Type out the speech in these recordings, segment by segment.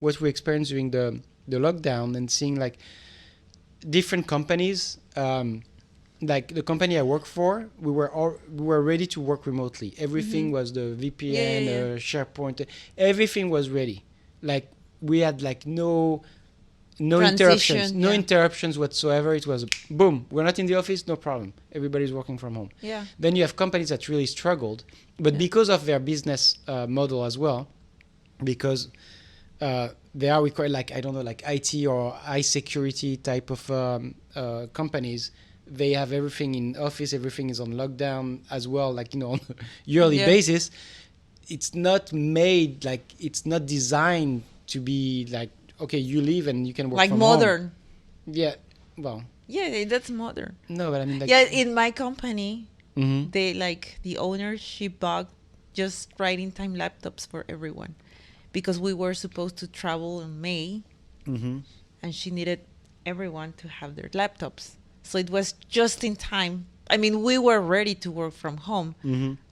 what we experienced during the lockdown and seeing like different companies. Like the company I work for, we were ready to work remotely. Everything was the VPN, SharePoint, everything was ready. Like we had like no interruptions whatsoever. It was boom, we're not in the office, no problem. Everybody's working from home. Yeah. Then you have companies that really struggled, but because of their business model as well, because they are required, like I don't know, like IT or high security type of companies. They have everything in office, everything is on lockdown as well, like, on a yearly basis. It's not made, like, it's not designed to be like, okay, you leave and you can work like from modern. home. Yeah, well. Yeah, that's modern. No, but I mean, like. Yeah, in my company, Mm-hmm. they like the owner, she bought just writing time laptops for everyone because we were supposed to travel in May, and she needed everyone to have their laptops. So it was just in time. I mean, we were ready to work from home.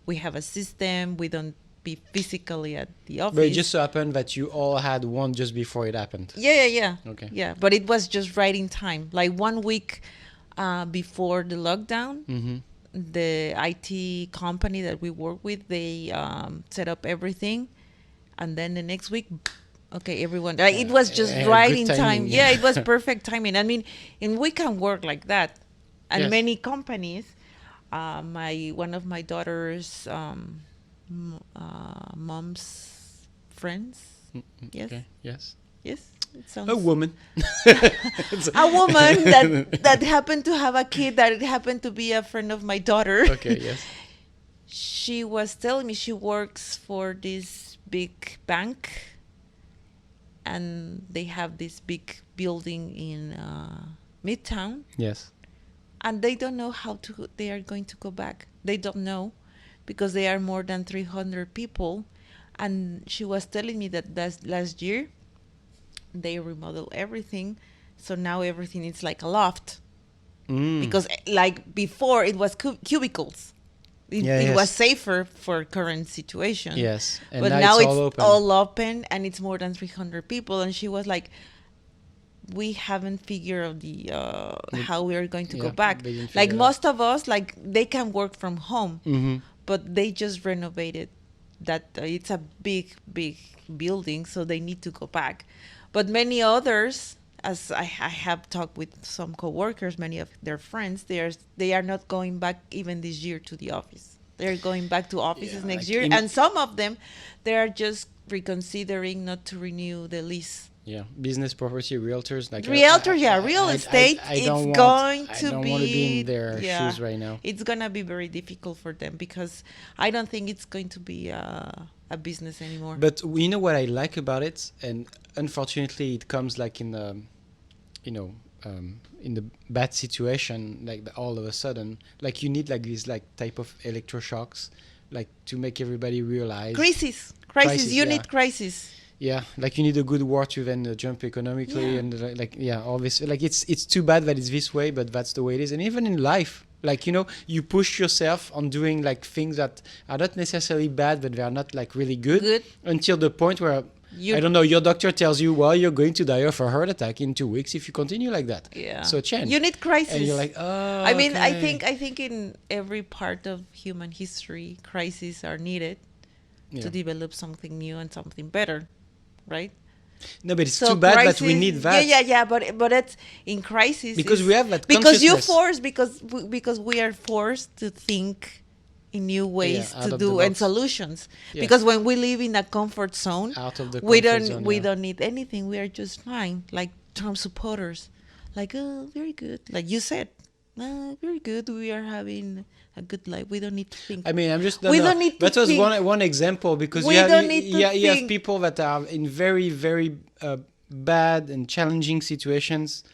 We have a system. We don't be physically at the office. But it just so happened that you all had one just before it happened. Yeah. Okay. Yeah, but it was just right in time. Like 1 week before the lockdown, the IT company that we work with, they set up everything. And then the next week, okay, everyone. It was just right in time. Yeah, it was perfect timing. I mean, and we can work like that. And many companies, one of my daughter's mom's friends. Yes. Okay. Yes. Yes. It sounds A woman. a woman that happened to have a kid that happened to be a friend of my daughter. Okay. Yes. She was telling me she works for this big bank. And they have this big building in Midtown. Yes. And they don't know they are going to go back. They don't know because they are more than 300 people. And she was telling me that last year they remodeled everything. So now everything is like a loft. Because like before it was cubicles. It was safer for current situation. Yes. And but now it's all open and it's more than 300 people. And she was like, we haven't figured out how we are going to go back. Like most of us, like they can work from home, but they just renovated that. It's a big, big building, so they need to go back. But many others, as I have talked with some coworkers, many of their friends, they are not going back even this year to the office. They're going back to offices next year. And some of them, they are just reconsidering not to renew the lease. Yeah, business property realtors. Like real estate. I don't want to be in their shoes right now. It's going to be very difficult for them because I don't think it's going to be a business anymore. But you know what I like about it? And unfortunately, it comes like in the, in the bad situation, like all of a sudden, like you need like these like type of electroshocks, like to make everybody realize. Crisis. You need crisis. Yeah, like you need a good war to then jump economically and all this. Like it's too bad that it's this way, but that's the way it is. And even in life, like, you push yourself on doing like things that are not necessarily bad, but they are not like really good. Until the point where, I don't know, your doctor tells you, well, you're going to die of a heart attack in 2 weeks if you continue like that. Yeah. So change. You need crisis. And you're like, oh, I mean, okay. I think in every part of human history, crises are needed to develop something new and something better. Right? No, but it's too bad that we need that. Yeah. But it's in crisis because we have that because we are forced to think in new ways to do and solutions. Yes. Because when we live in a comfort zone, we don't need anything. We are just fine. Like Trump supporters, like very good. Like you said, very good. We are having a good life. We don't need to think. I mean, I'm just. Don't need to that was think. one example because you have people that are in very, very bad and challenging situations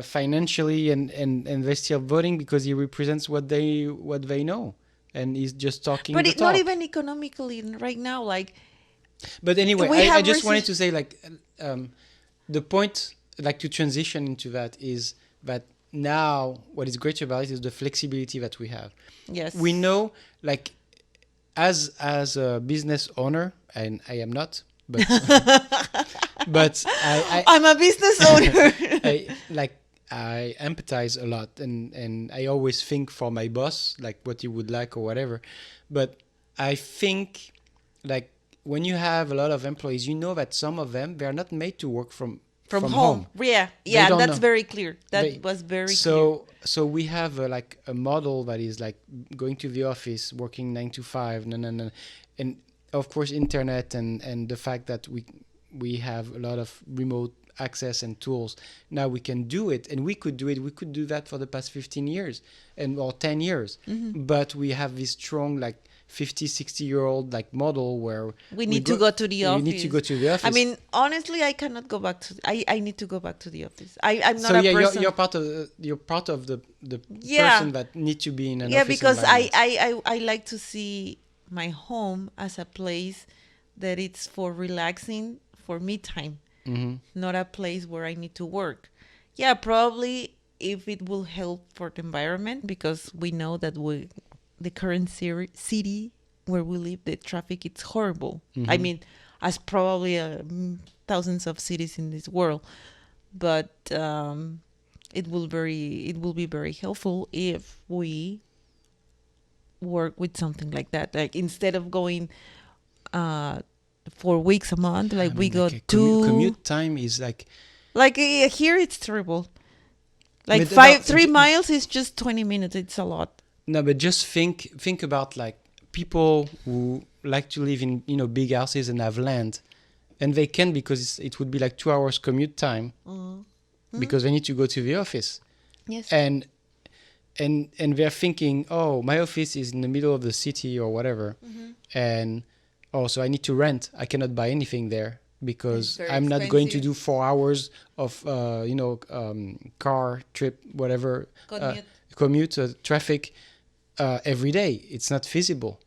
financially, and they're still voting because he represents what they know, and he's just talking. But it's not even economically right now. Like. But anyway, I just wanted to say like the point, like to transition into that is that. Now, what is great about it is the flexibility that we have. Yes. We know, like, as a business owner, and I am not, but But I'm a business owner. I empathize a lot, and I always think for my boss, like what he would like or whatever. But I think, like, when you have a lot of employees, you know that some of them, they're not made to work from home. Yeah, They yeah, don't that's know. very clear. That was very clear. So we have like a model that is like going to the office, working 9 to 5, no, and of course internet and the fact that we have a lot of remote access and tools. Now we can do it, and we could do it. We could do that for the past 15 years or 10 years, but we have this strong like 50, 60-year-old like model where we need to go to the office. You need to go to the office. I mean, honestly, I cannot go back to. I need to go back to the office. I'm not a person. You're part of the person that need to be in an office. Yeah, because I like to see my home as a place that it's for relaxing, for me time, not a place where I need to work. Yeah, probably if it will help for the environment, because we know that the current city where we live, the traffic, it's horrible. I mean, as probably thousands of cities in this world, but it will be very helpful if we work with something like that. Like instead of going 4 weeks a month, like we go like to commute time is like here it's terrible. Like 3 miles is just 20 minutes. It's a lot. No, but just think about like people who like to live in big houses and have land, and they can because it would be like 2 hours commute time because they need to go to the office. Yes. And they're thinking, oh, my office is in the middle of the city or whatever, and so I need to rent. I cannot buy anything there because I'm not going to do 4 hours of car trip, whatever, commute traffic. Every day, it's not feasible.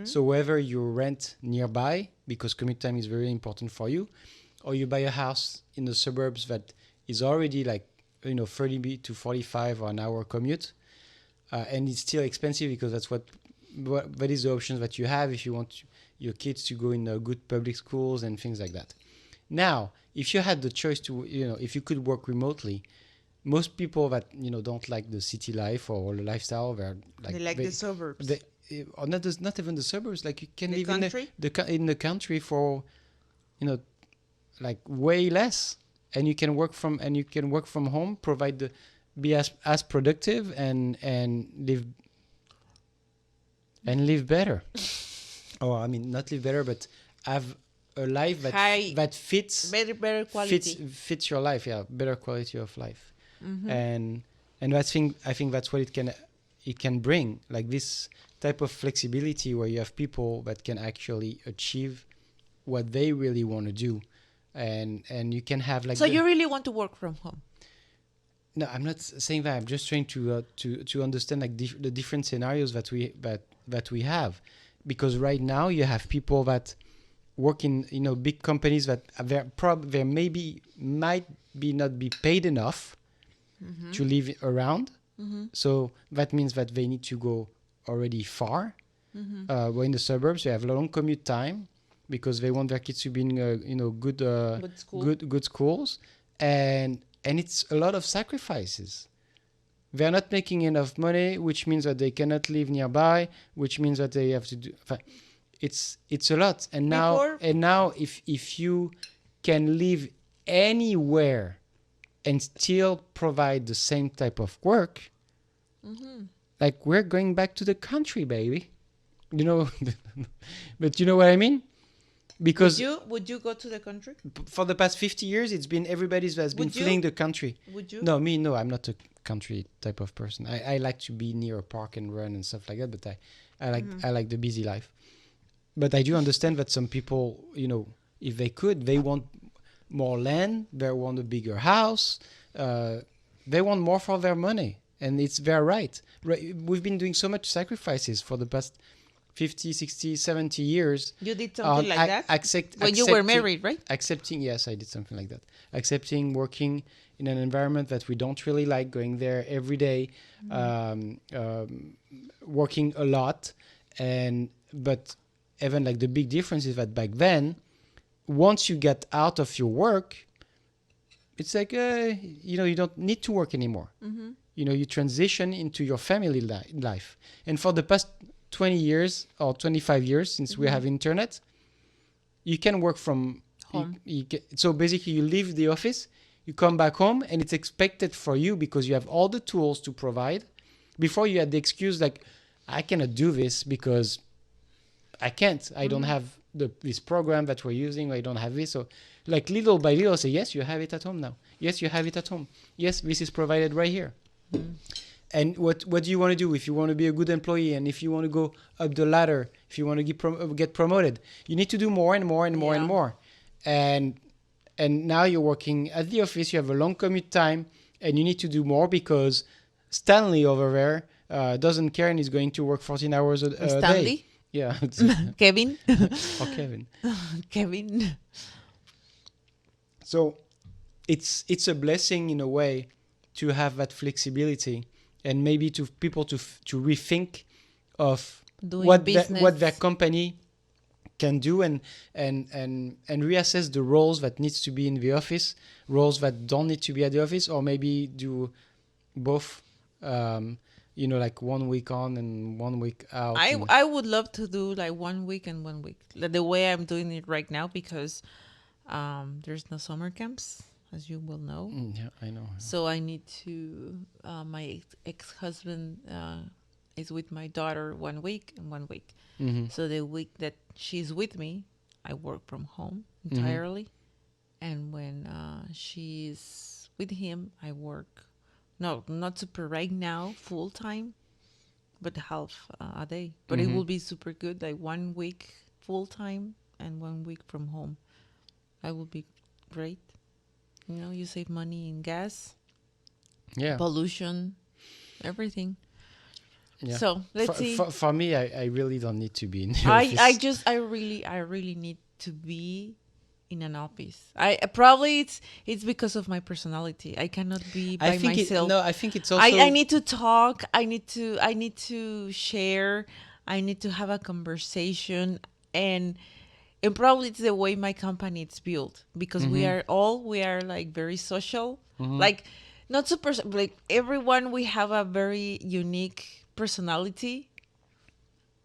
So whether you rent nearby because commute time is very important for you, or you buy a house in the suburbs that is already like 30 to 45 or an hour commute, and it's still expensive because that is the options that you have if you want your kids to go in good public schools and things like that. Now, if you had the choice to, if you could work remotely, most people that don't like the city life or the lifestyle, they like the suburbs. Or not even the suburbs. Like you can live country? in the country for, like way less, and you can work from home, be as productive and live better. I mean, not live better, but have a life that fits better quality, fits your life. Yeah, better quality of life. And I think that's what it can bring, like this type of flexibility where you have people that can actually achieve what they really want to do, and you can have like. So you really want to work from home? No, I'm not saying that. I'm just trying to understand like the different scenarios that we have, because right now you have people that work in big companies that they might not be paid enough to live around. So that means that they need to go already far. We're in the suburbs. They have long commute time because they want their kids to be in good schools, and it's a lot of sacrifices. They're not making enough money, which means that they cannot live nearby, which means that they have to do. It's a lot. And now if you can live anywhere and still provide the same type of work, like we're going back to the country, baby. But you know what I mean? Because would you go to the country? For the past 50 years, it's been everybody's has been fleeing the country. Would you? No, I'm not a country type of person. I like to be near a park and run and stuff like that. But I like the busy life. But I do understand that some people, if they could, they want more land, they want a bigger house, they want more for their money, and it's their right. We've been doing so much sacrifices for the past 50, 60, 70 years. You did something like that? When you were married, right? Yes, I did something like that. Accepting working in an environment that we don't really like, going there every day, working a lot, but even like the big difference is that back then once you get out of your work, it's like, you don't need to work anymore. Mm-hmm. You transition into your family life. And for the past 20 years or 25 years, since we have internet, you can work from home. So basically, you leave the office, you come back home, and it's expected for you because you have all the tools to provide. Before, you had the excuse like, I cannot do this because I can't. I don't have this program that we're using. I don't have this. So like little by little, say, yes, you have it at home now. Yes, you have it at home. Yes, this is provided right here. And what do you want to do if you want to be a good employee, and if you want to go up the ladder, if you want to get promoted, you need to do more and more and more and more. And now you're working at the office, you have a long commute time, and you need to do more because Stanley over there doesn't care and is going to work 14 hours a Stanley? day. Yeah. Kevin? Or Kevin. Kevin. So it's a blessing in a way to have that flexibility, and maybe to people to rethink of what their company can do, and reassess the roles that needs to be in the office, roles that don't need to be at the office, or maybe do both. Like 1 week on and 1 week out. I would love to do like 1 week and 1 week, the way I'm doing it right now, because there's no summer camps, as you will know. Yeah, I know. So I need to. My ex-husband is with my daughter 1 week and 1 week. Mm-hmm. So the week that she's with me, I work from home entirely, and when she's with him, I work. No, not super right now, full time, but half a day. But it will be super good, like 1 week full time and 1 week from home. That would be great. You save money in gas, pollution, everything. Yeah. So let's see. For me, I really don't need to be in the office. I really need to be in an office. I probably it's because of my personality. I cannot be by myself. I think it's also. I need to talk. I need to share. I need to have a conversation, and probably it's the way my company is built, because we are like very social. Like not super, like everyone, we have a very unique personality,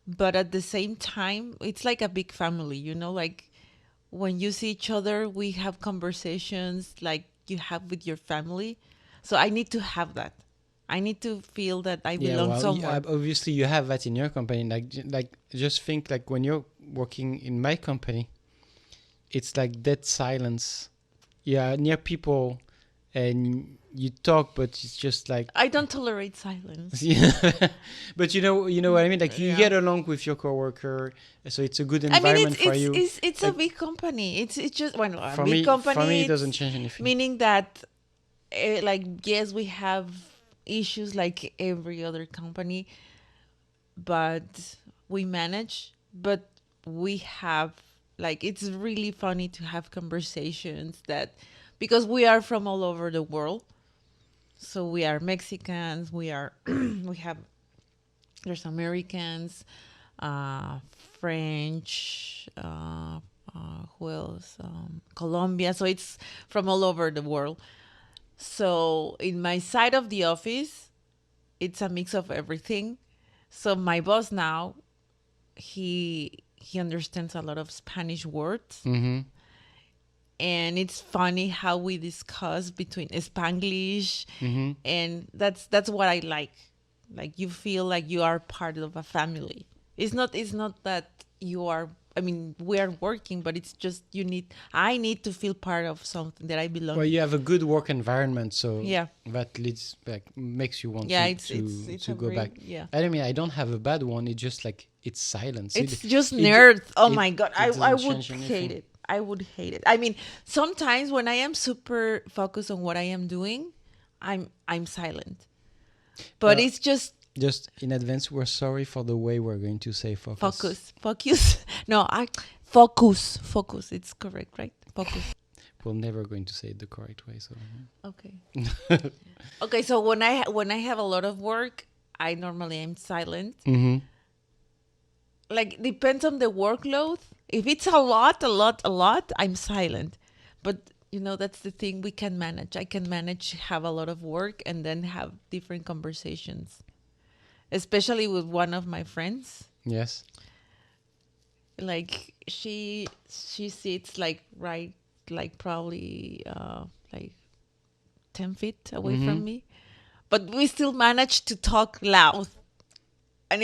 but at the same time, it's like a big family. Like. When you see each other, we have conversations like you have with your family. So I need to have that. I need to feel that I belong somewhere. Obviously, you have that in your company. Like just think, like when you're working in my company, it's like dead silence. Yeah, near people, and you talk, but it's just like I don't tolerate silence. Yeah, but you know what I mean. Like you get along with your coworker, so it's a good environment for you. It's like, a big company. It's just a big company. For me, it doesn't change anything. Meaning that, yes, we have issues like every other company, but we manage. But we have it's really funny to have conversations because we are from all over the world. So we are Mexicans, there's Americans, French, who else? Colombia. So it's from all over the world. So in my side of the office, it's a mix of everything. So my boss now, he understands a lot of Spanish words. Mm-hmm. And it's funny how we discuss between Spanglish, and that's what I like. Like you feel like you are part of a family. It's not that you are. I mean, we are working, but it's just I need to feel part of something that I belong. Well, you have a good work environment, so that makes you want to go back. Yeah. I mean, I don't have a bad one. It's just like it's silence. It's just nerds. Oh my god, I would hate it. I would hate it. I mean, sometimes when I am super focused on what I am doing, I'm silent. But it's just in advance, we're sorry for the way we're going to say focus. Focus. No, focus. It's correct, right? Focus. We're never going to say it the correct way. So okay. Okay. So when I have a lot of work, I normally am silent. Mm-hmm. Like depends on the workload. If it's a lot, I'm silent. But that's the thing we can manage. I can manage have a lot of work and then have different conversations, especially with one of my friends. Yes. Like she sits like right, like probably like 10 feet away from me, but we still manage to talk loud. And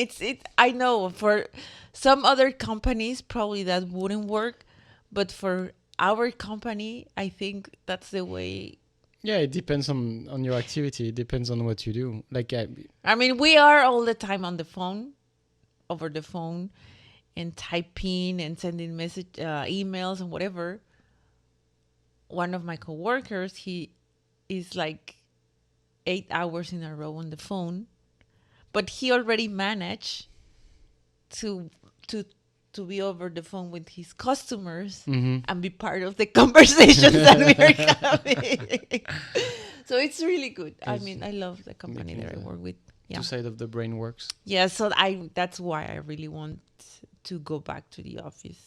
I know for some other companies probably that wouldn't work, but for our company I think that's the way. Yeah, it depends on your activity. It depends on what you do. Like I mean, we are all the time on the phone, over the phone, and typing and sending emails and whatever. One of my coworkers, he is like 8 hours in a row on the phone, but he already managed to to to be over the phone with his customers and be part of the conversations that we are having. So it's really good. I mean, I love the company that I work with. Yeah. Two sides of the brain works. Yeah, so that's why I really want to go back to the office.